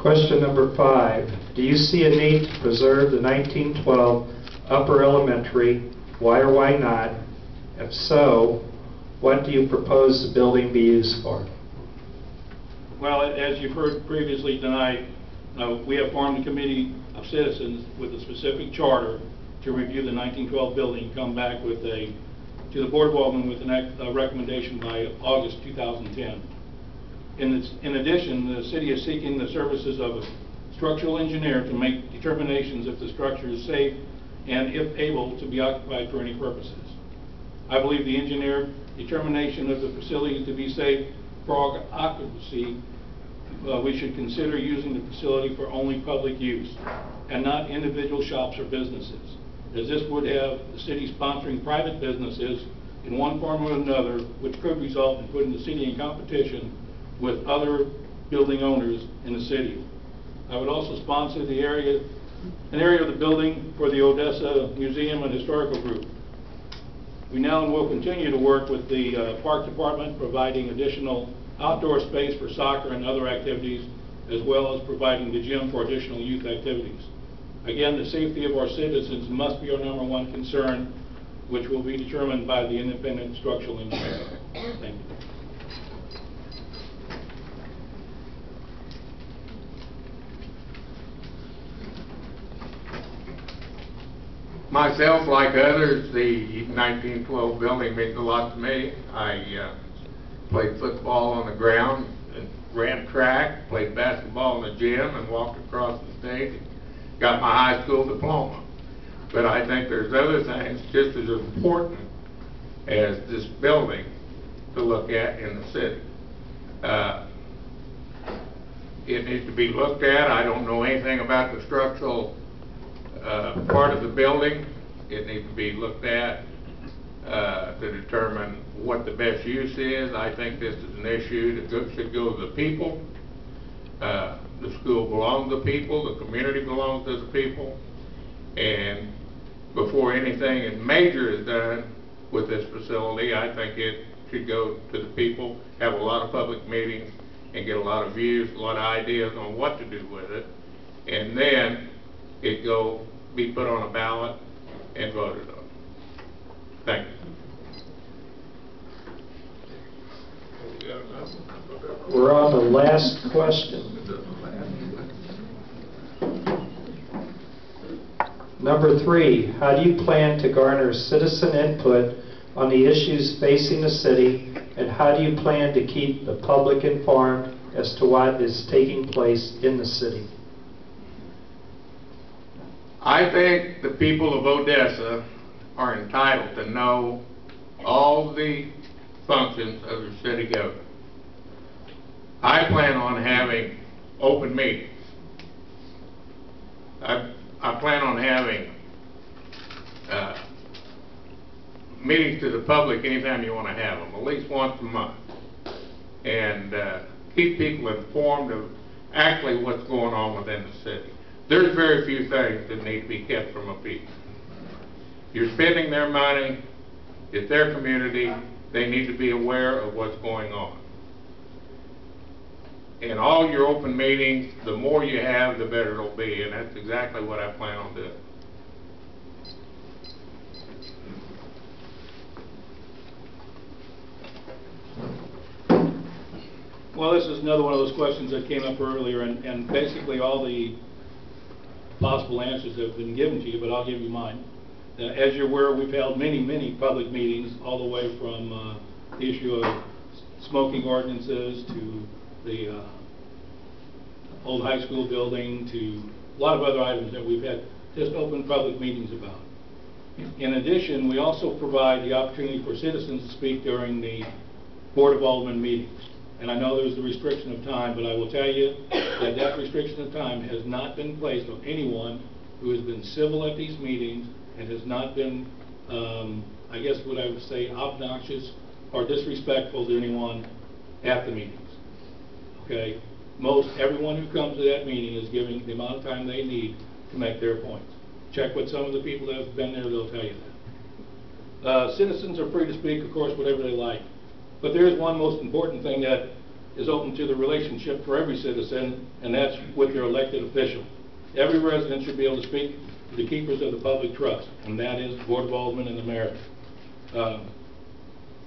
Question number 5. Do you see a need to preserve the 1912 upper elementary? Why or why not? If so, what do you propose the building be used for? Well, as you've heard previously tonight, we have formed a committee of citizens with a specific charter to review the 1912 building, come back with to the Board of Aldermen with a recommendation by August 2010. In addition, the city is seeking the services of a structural engineer to make determinations if the structure is safe and if able to be occupied for any purposes. I believe the engineer determination of the facility to be safe for occupancy, we should consider using the facility for only public use and not individual shops or businesses, as this would have the city sponsoring private businesses in one form or another, which could result in putting the city in competition with other building owners in the city. I would also sponsor an area of the building for the Odessa Museum and Historical Group. We now will continue to work with the Park Department, providing additional outdoor space for soccer and other activities, as well as providing the gym for additional youth activities. Again, the safety of our citizens must be our #1 concern, which will be determined by the independent structural engineer. Thank you. Myself, like others, the 1912 building means a lot to me. I played football on the ground and ran track, played basketball in the gym, and walked across the stage and got my high school diploma. But I think there's other things just as important as this building to look at in the city. It needs to be looked at. I don't know anything about the structural part of the building. It needs to be looked at to determine what the best use is. I think this is an issue that should go to the people. The school belongs to the people, the community belongs to the people, and before anything major is done with this facility, I think it should go to the people, have a lot of public meetings, and get a lot of views, a lot of ideas on what to do with it, and then it be put on a ballot and voted on. Thank you. We're on the last question. Number 3, how do you plan to garner citizen input on the issues facing the city, and how do you plan to keep the public informed as to what is taking place in the city? I think the people of Odessa are entitled to know all the functions of the city government. I plan on having open meetings. I plan on having meetings to the public anytime you want to have them, at least once a month, and keep people informed of actually what's going on within the city. There's very few things that need to be kept from a people. You're spending their money, it's their community, they need to be aware of what's going on. And all your open meetings, the more you have, the better it'll be, and that's exactly what I plan on doing. Well, this is another one of those questions that came up earlier, and basically all the possible answers have been given to you, but I'll give you mine. As you're aware, we've held many public meetings, all the way from the issue of smoking ordinances to the old high school building to a lot of other items that we've had just open public meetings about. In addition, we also provide the opportunity for citizens to speak during the Board of Aldermen meetings. And I know there's the restriction of time, but I will tell you that that restriction of time has not been placed on anyone who has been civil at these meetings and has not been, I guess what I would say, obnoxious or disrespectful to anyone at the meetings. Okay? Everyone who comes to that meeting is giving the amount of time they need to make their points. Check with some of the people that have been there, they'll tell you that. Citizens are free to speak, of course, whatever they like. But there is one most important thing that is open to the relationship for every citizen, and that's with their elected official. Every resident should be able to speak to the keepers of the public trust, and that is the Board of Aldermen and the mayor.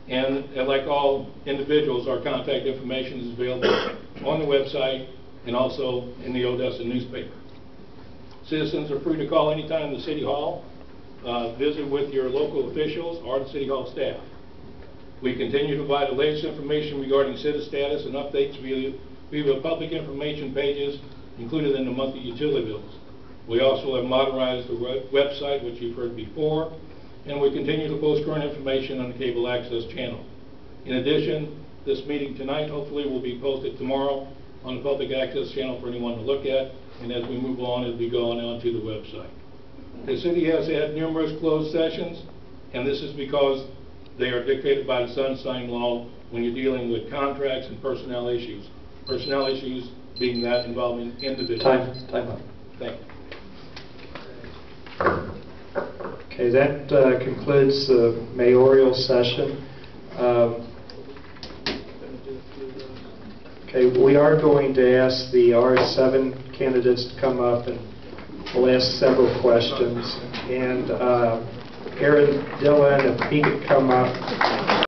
And like all individuals, our contact information is available on the website and also in the Odessa newspaper. Citizens are free to call anytime the City Hall, visit with your local officials or the City Hall staff. We continue to provide the latest information regarding city status and updates via the public information pages included in the monthly utility bills. We also have modernized the website, which you've heard before, and we continue to post current information on the cable access channel. In addition, this meeting tonight hopefully will be posted tomorrow on the public access channel for anyone to look at, and as we move on, it'll be going on to the website. The city has had numerous closed sessions, and this is because they are dictated by the Sunshine Law when you're dealing with contracts and personnel issues. Personnel issues being that involving individuals. Time up. Thank you. Okay, that concludes the mayoral session. Okay, we are going to ask the R7 candidates to come up, and we'll ask several questions. And Aaron Dillon, if he could come up.